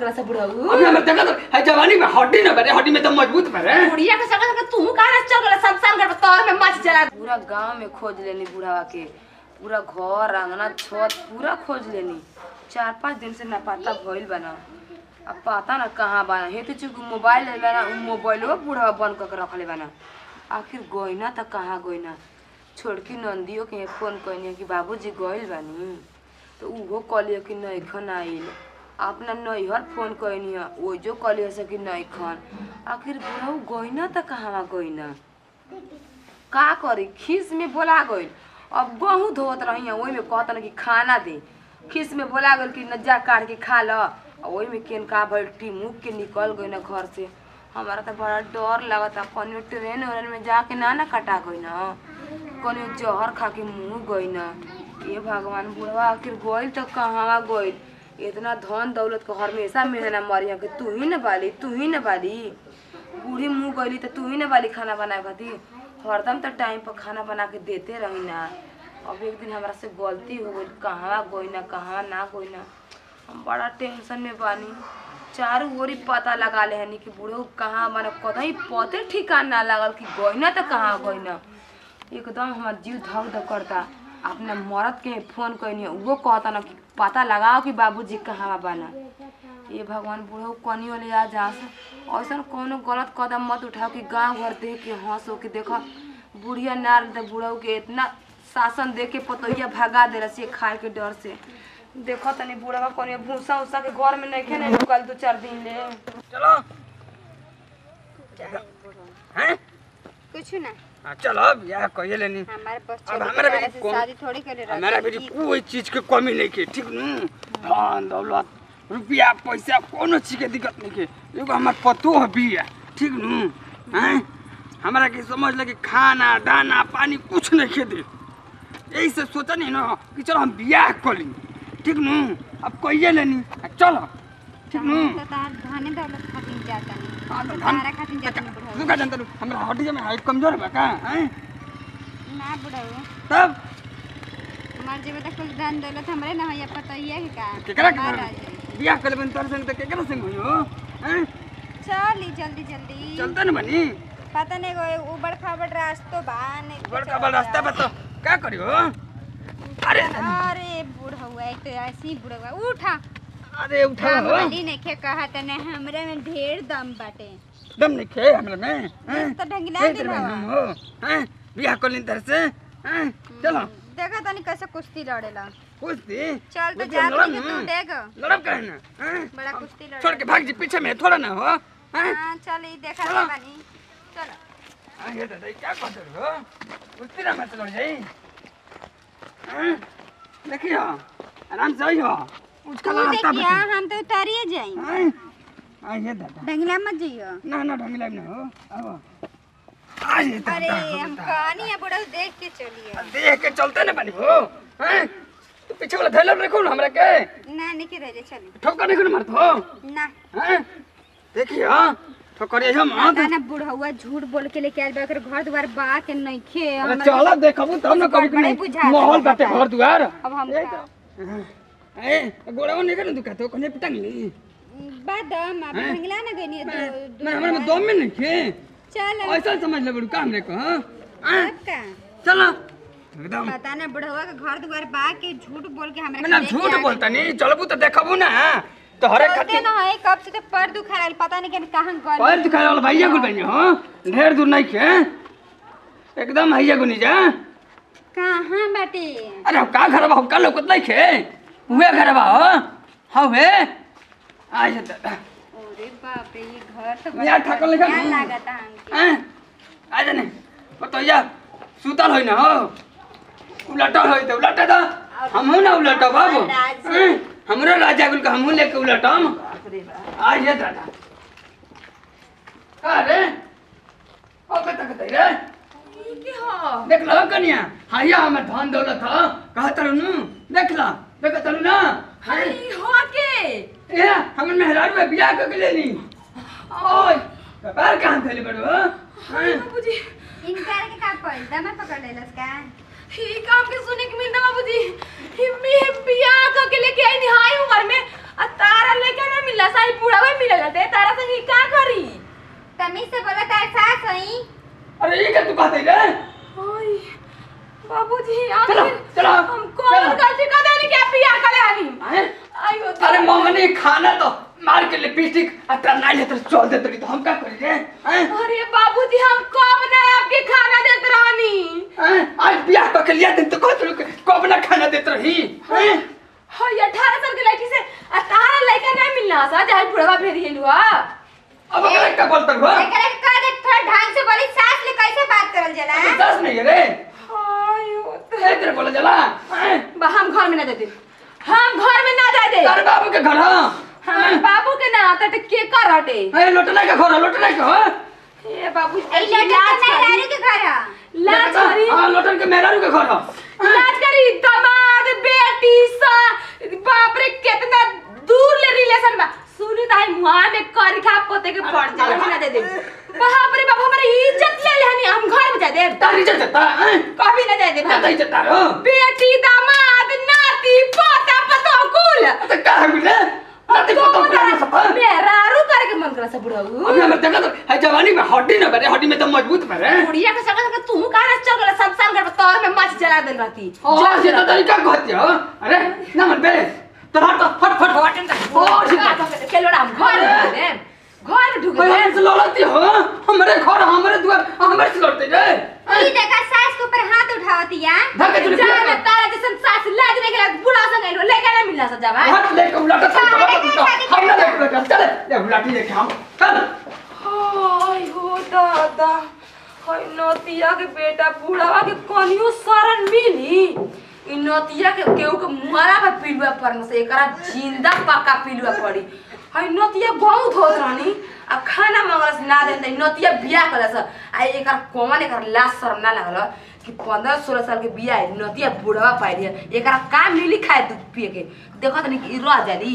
सकला से बुढ़ऊ अभी हम देखा तो है जवानी में हड्डी न बरे, हड्डी में तो मजबूत बरे। बुढ़िया के सकला तू काहे चल गला सब साल घर तौर में मच जला। पूरा गांव में खोज लेनी बुढ़ावा के, पूरा घर आंगना छत पूरा खोज लेनी। 4-5 दिन से ना पता भइल बना। अब पता ना कहाँ बना हे तो चुक मोबाइल ले लेना, मोबाइलो बुढ़ावा बंद करके रखले बना। आखिर गोइना त कहाँ गोइना। छोड़की नंदियों के फोन कइनी कि बाबूजी गइल बानी, तो उहो कहलियो कि नइखन आइल। अपना नैहर फोन कइनी ओ जो कहलियो से कि नइखन। आखिर बुढ़ऊ गइना त कहाँ गइना। का करी खीस में बोला गइल। अब गहूँ धोत रही ओई में कहतन कि खाना दे, खीस में बोला गइल कि नज्जा काट के खा ल। ओई में केनका बल्टी मुँह के निकल गई ना घर से। हमारा तो बड़ा डर लगता कहीं ट्रेन व्रेन में जाके ना कटा गई ना, कहीं जहर खा के मुँह गई ना। ये भगवान बुढ़वा आखिर गई तो कहाँ गई। इतना धन दौलत को हमेशा मेहना मरी कि तू ही न बाली, तू ही न बाली। बूढ़ी मुँह गई तो तू ही न बाली खाना बनाए खातिर। हरदम तो टाइम पर खाना बना के देते रही ना। अब एक दिन हमारा से गलती हो गई, कहाँ गई ना कहाँ ना गई ना। हम बड़ा टेंशन में बानी। चारों ओरी पता लगा ले हनी कि बूढ़ो कहाँ माने कतई पते ठिकाना ना लागल कि गइना तो कहाँ गइना। एकदम हमार जीव धक धक करता। अपने मरद के फोन कइनी वो कहता ना कि पता लगाओ कि बाबूजी कहाँ बना। ये भगवान बूढ़ो कनी वाले आ जा ऐसा कोनो गलत कदम मत उठाओ कि गांव घर देख के हंसो कि देखो बुढ़िया नार बूढ़ो के इतना शासन दे के पतोहिया भगा दे रही खाए के डर से। देखो तनी बुढ़वा कोने भूसा उसा के घर में नहीं नहीं रुकल 2-4 दिन ले। चलो हैं कुछ ना चलो अब या कहिए लेनी हमारे पास अब हमारा भी शादी थोड़ी करे रहा। हमारा भी कोई चीज के कमी नहीं के, ठीक न। धन दौलत रुपया पैसा कोनो चीज के दिक्कत नहीं के। एगो हमार पतो है बिया, ठीक न। हैं हमारा के समझ लगे खाना दाना पानी कुछ नहीं के दे। यही से सोचा नहीं ना कि चलो हम बियाह कर ली, ठीक न। अब कहिए लेनी चलो, ठीक न। धन दौलत खातिर जाता नहीं, हां तो तारा खातिर जाता नहीं बुढ़ऊ। तू का जानता हमरा हड्डी में हाइट कमजोर बा का हैं ना बुढ़ऊ तब मर जेबे त कुछ धन दौलत हमरे ना होया पता ही है का केकरा के बियाह कर बन तोर संग त केकरा संग होयो हैं। चली जल्दी जल्दी चलता न बनी पता नहीं वो उबड़ खाबड़ रास्ता बा नहीं बड़का बड़ रास्ता बा तो का करियो। अरे अरे बुढ़ऊ एक तो ऐसी बुढ़ऊ उठा। अरे उठा हो वाली ने के कहा तने हमरे में ढेर दम बाटे। दम नहीं खे हमरा में हैं तो ढंगला दे हम हो हैं बियाह कर ली तरह से हैं। चलो देखा तनी कैसे कुश्ती लड़ेला। कुश्ती चल तो जा के तू देख लड़ब काहे ना हैं। बड़ा कुश्ती लड़ छोड़ के भाग जी पीछे में थोड़ा ना हो हैं। हां चल ई देखा चलो। बानी चलो। आ ये दादा क्या कर रहे हो कुश्ती ना मत लड़ जाई हैं। देखियो आराम से आइयो उसका तू रास्ता देखिया हम तो उतारिए जाई। हैं। आ ये दादा ढंगला मत जइयो। ना ना ढंगला ना हो आओ आ ये दादा अरे हम कहानी है बुढ़ऊ देख के चलिए। देख के चलते ना बनी हो हैं। तू पीछे वाला थैला रखो ना हमरा के ना निके रह चली ठोकर नहीं मारत हो ना हैं। देखियो ठोकर ये हम पता ना बुढ़ऊआ झूठ बोल के लेके आइल बा ओकर घर द्वार बा के नहीं खे। अरे चला देखबू तब ना कभी नहीं माहौल बाटे घर द्वार। अब हम ए गोड़वा नहीं कर दुका तो कने पिटंग ली बादम अब ढंगला ना गनी मैं हमरा में दम में नहीं खे। चल ऐसा समझ ले बड़ू काम रे को हां का चलो एकदम पता ना बुढ़वा के घर द्वार बा के झूठ बोल के हमरा मैं झूठ बोलता नहीं चलबू तो देखबू ना तो हरे खातिर ना है कब से तो पैर दुखा रहल पता नहीं के कहां गल पैर दुखा रहल भैया गुल बनी हो ढेर दूर नहीं खे एकदम भैया गुनी जा कहां बाटे। अरे का घर बा का लोकत नहीं खे हुए घर बा हो हवे आ जा दादा। अरे बाप रे ये घर तो यार ठाकुर लेखा क्या लागत हमके हैं आ जाने बतैया सुतल होई ना हो उलटल होई तो उलटे दा हमहू ना उलटो बाबू हैं। हमरो राजा गुल का हमहू लेके उलटम आ ये दादा। अरे ओ कत रे की हो देख लो कन्या हाया हमर धन दौलत ह कहत रहनु देख ला देखत रहनु ना हाय ई हो के ए हमर मेहरारू में बियाह क के लेनी ओय बार कहां थले बड़ो हैं। बाबूजी इनकार के का कोई दमा पकड़ लेलस का ही काम के सुने के मिलना बाबूजी ही बियाह का के लेके आई निहाई उम्र में आ तारा लेके ना मिला साई कहते रे ओए बाबूजी चलो चलो हम कौन गलती कर देनी क्या पिया करे हनी आयो अरे मम्मी खाना तो मार के लिपस्टिक अतरा नहीं लेते चल देते तो हम क्या करी रे अरे बाबूजी हम कब ना आपके खाना देत रहनी आज बियाह करके लिया दिन तो कब ना खाना देते रही हां 18 साल के लड़की से 18 लड़का नहीं मिलना सा जाए बुढ़वा भेज हेलुआ अब अगर क्या बोलता हुआ एकरा के कह दे थोड़ा ढंग से बोली सास ले कैसे बात करल जाला दस नहीं है रे आयो तेरे बोला जला हम घर में ना देते हम घर में ना दे दे तारे बाबू के घर हम बाबू के ना त के कर हटे ए लोटना के घर लोटना के हो ए बाबू ए लड़का के मेहरारू के घर लाज करी हां लोटन के मेहरारू के घर लाज करी दमाद बेटी सा बाप रे कितना दूर ले रिलेशन बा सुनी ताई मुआ में कर खा पोते के पड़ जाए ना दे दे बाप रे बाप हमारी इज्जत ले ले हनी हम घर में जा दे तारी इज्जत ता कभी ना जा दे तारी इज्जत तारो बेटी दामाद नाती पोता पतो कुल तो का है रे नाती पतो कर सब मेहरारू करे के मन करा सब बुढ़ाऊ अभी हम देखा तो है जवानी में हड्डी न बने हड्डी में तो मजबूत बने बुढ़िया के सका तू कहां चल गला संसार घर तौर में माछ जला देन रहती और ये तो तरीका कहती हो अरे ना मन बे तो फट फट फट और के लोड़ा हम घर में दे घर में ढुक भाई हमसे लड़ती हो हमारे घर हमारे द्वार हमारे से लड़ते रे ई देखा सास के ऊपर हाथ उठावतिया धक्के तुझे जाने तारा जैसन सास लाज नहीं गेला बुढ़ा संग आइलो लेके ना मिलना सा जावा हाथ लेके उलाटा हम ना लेके चल ले उलाटी लेके हम चल हाय हो दादा हाय नतिया के बेटा बुढ़ावा के कनियो शरण मिली इ नतिया के केहू के मुहारा पर पिलुआ परन से एकरा जिंदा पक्का पिलुआ पड़ी हाय नतिया बहुत होत रहनी आ खाना मंगलस ना देन त नतिया बियाह करलस आ एकर कौन एकर लाश शर्म ना लागल कि 15-16 साल के बियाह नतिया बुढ़वा पाइ दिया एकरा का मिली खाए दूध पिए के देखत नहीं कि रह जाली